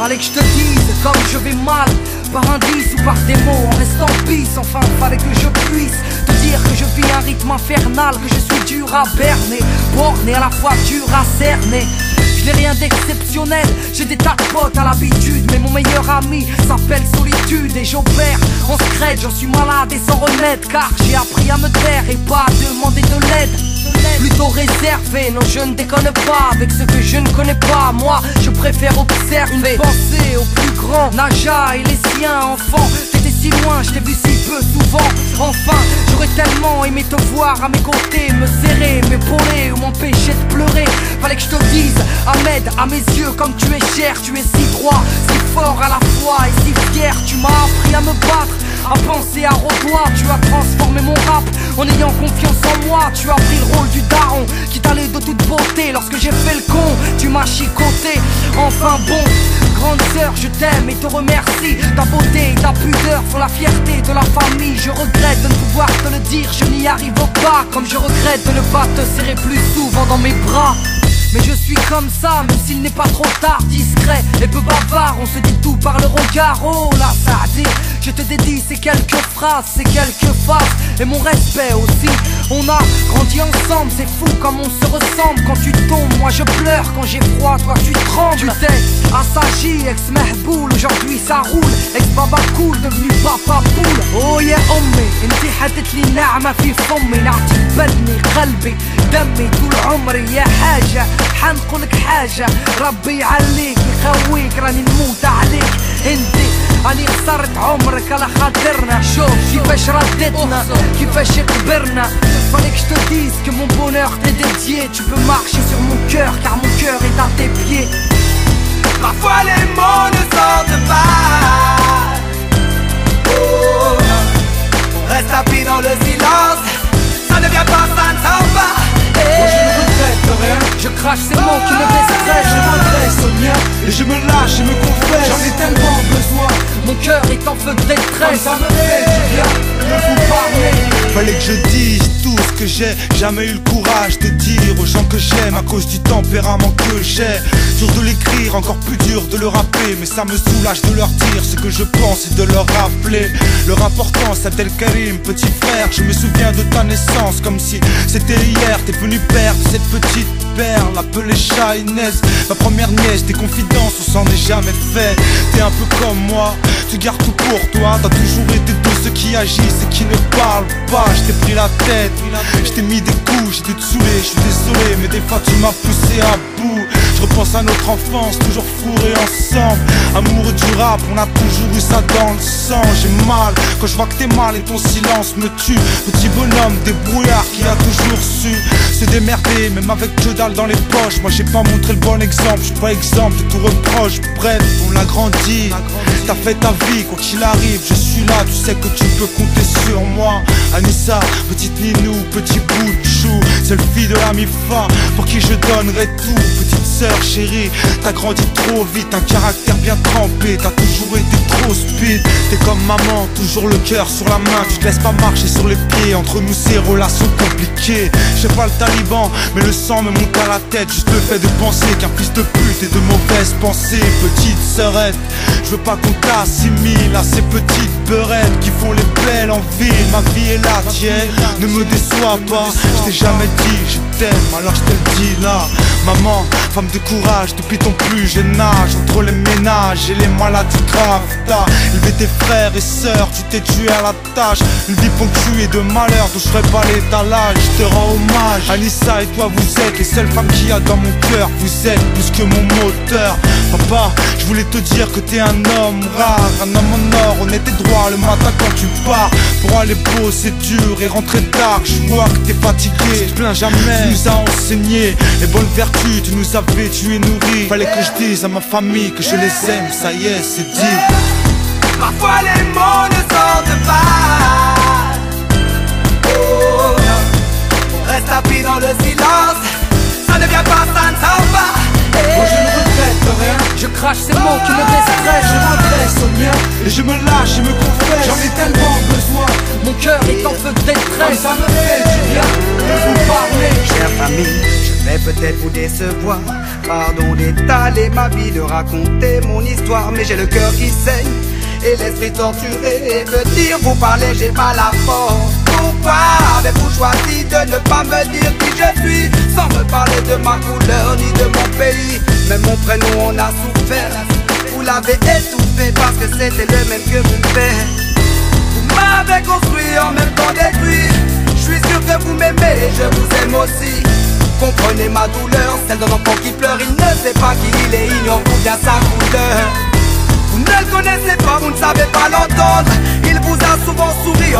Fallait que je te dise comme je vais mal, par indice ou par des mots, en restant pisse. Enfin fallait que je puisse te dire que je vis un rythme infernal, que je suis dur à berner, borné à la fois dur à cerner. Je n'ai rien d'exceptionnel, j'ai des tas de potes à l'habitude, mais mon meilleur ami s'appelle solitude. Et j'opère en secret, j'en suis malade et sans remettre, car j'ai appris à me taire et pas à demander de l'aide. Plutôt réservé, non je ne déconne pas avec ce que je ne connais pas. Moi je préfère observer, une pensée au plus grand, Naja et les siens. Enfant, t'étais si loin, je t'ai vu si peu souvent. Enfin, j'aurais tellement aimé te voir à mes côtés, me serrer, m'épauler ou m'empêcher de pleurer. Fallait que je te dise, Ahmed, à mes yeux comme tu es cher, tu es si droit, si fort à la fois et si fier. Tu m'as appris à me battre, à penser à redoigt. Tu as transformé mon rap en ayant confiance en moi. Tu as pris le rôle du daron qui t'allait de toute beauté. Lorsque j'ai fait le con, tu m'as chicoté. Enfin bon, grande sœur, je t'aime et te remercie. Ta beauté et ta pudeur font la fierté de la famille. Je regrette de ne pouvoir te le dire, je n'y arrive pas. Comme je regrette de ne pas te serrer plus souvent dans mes bras. Mais je suis comme ça, même s'il n'est pas trop tard. Discret et peu bavard, on se dit tout par le regard. Oh là ça a dit, je te dédie ces quelques phrases, ces quelques faces et mon respect aussi. On a grandi ensemble, c'est fou comme on se ressemble. Quand tu tombes, moi je pleure, quand j'ai froid, toi tu trembles. Tu t'es assagi, ex-mehboul, aujourd'hui ça roule. Ex-baba cool, devenu papa poule. Oh yeah أمي انتي حدت لي نعمة في فمي، نعطي بدني قلبي دمي طول عمري يا حاجة. حنقولك حاجة، ربي يعليك يخويك، راني نموت عليك انتي. راني خسرت عمرك على خاطرنا، شوف كيفاش ردتنا، كيفاش كبرنا. Fallait que je te dise que mon bonheur t'est dédié. Tu peux marcher sur mon cœur car mon cœur est à tes pieds. Parfois les mots ne sortent pas. Oh, on reste appris dans le silence. Ça ne vient pas, ça ne sort pas. Moi je ne regrette rien, je crache ces mots qui me déstressent. Je m'adresse au mien et je me lâche et me confesse. J'en ai tellement besoin, mon cœur est en feu de détresse. Ça me fait du bien de vous parler. Fallait que je dise tout ce que j'ai jamais eu le courage de dire aux gens que j'aime à cause du tempérament que j'ai. Dur de l'écrire, encore plus dur de le rapper, mais ça me soulage de leur dire ce que je pense et de leur rappeler leur importance. Abdel Karim, petit frère, je me souviens de ta naissance comme si c'était hier. T'es venu perdre cette petite perle appelée Shainez, ma première nièce. Des confidences, on s'en est jamais fait. T'es un peu comme moi, tu gardes tout pour toi. T'as toujours été de ceux qui agissent et qui ne parlent pas. Je t'ai pris la tête, je t'ai mis des coups, j'étais saoulé, je suis désolé, mais des fois tu m'as poussé à bout. Je repense à notre enfance, toujours fourrés ensemble. Amoureux du rap, on a toujours eu ça dans le sang. J'ai mal quand je vois que t'es mal et ton silence me tue. Petit bonhomme débrouillard qui a toujours su se démerder, même avec que dalle dans les poches. Moi j'ai pas montré le bon exemple, je suis pas exemple de tout reproche. Bref, on l'a grandi, t'as fait ta vie, quoi qu'il arrive, je suis là, tu sais que tu peux compter sur moi. Anissa, petite Ninou, petit bout de chou, seule fille de la MIFA, pour qui je donnerai tout. Petite sœur chérie, t'as grandi trop vite, un caractère bien trempé, t'as toujours été trop speed. T'es comme maman, toujours le cœur sur la main, tu te laisses pas marcher sur les pieds. Entre nous ces relations compliquées, je sais pas le taliban, mais le sang me monte à la tête. Juste le fait de penser qu'un fils de pute et de mauvaises pensées. Petite sœurette, je veux pas qu'on t'assimile à ces petites beurettes qui font les belles en ville. Ma vie est la tienne, ne me déçois pas. Je t'ai jamais dit je t'aime, alors je te le dis là. Maman, femme de courage depuis ton plus jeune âge. Entre les ménages et les maladies graves, t'as élevé tes frères et sœurs, tu t'es tué à la tâche. Une vie ponctuée de malheur dont je ferai pas l'étalage. Je te rends hommage, Anissa et toi vous êtes les seules femmes qu'il y a dans mon cœur. Vous êtes plus que mon moteur. Papa, je voulais te dire que t'es un homme rare, un homme en or, honnête et droit. Le matin quand tu pars, pour aller bosser dur et rentrer tard, je vois que t'es fatigué, tu te plains jamais. Tu nous as enseigné les bonnes vertus, tu nous avais tués nourris. Fallait que je dise à ma famille que je les aime, ça y est, c'est dit. Parfois les mots ne sortent pas. Oh, on reste appris dans le silence. Ça ne vient pas, ça ne sort pas. Moi je ne regrette rien, je crache ces mots qui me déstressent. Je m'adresse au mien et je me lâche et me confesse. J'en ai tellement besoin, mon cœur est en feu de détresse. Ça me fait du bien de vous parler. Chère famille, je vais peut-être vous décevoir. Pardon d'étaler ma vie, de raconter mon histoire, mais j'ai le cœur qui saigne et l'esprit torturé. Venir vous parler, j'ai pas la force. Pourquoi avez-vous choisi de ne pas me dire qui je suis, sans me parler de ma couleur ni de mon pays? Même mon prénom on a souffert, vous l'avez étouffé parce que c'était le même que vous faites. Vous m'avez construit en même temps détruit. Je suis sûr que vous m'aimez et je vous aime aussi. Comprenez ma douleur, celle d'un enfant qui pleure. Il ne sait pas qui il est, ignore bien sa couleur. Vous ne le connaissez pas, vous ne savez pas l'entendre. Il vous a souvent souri.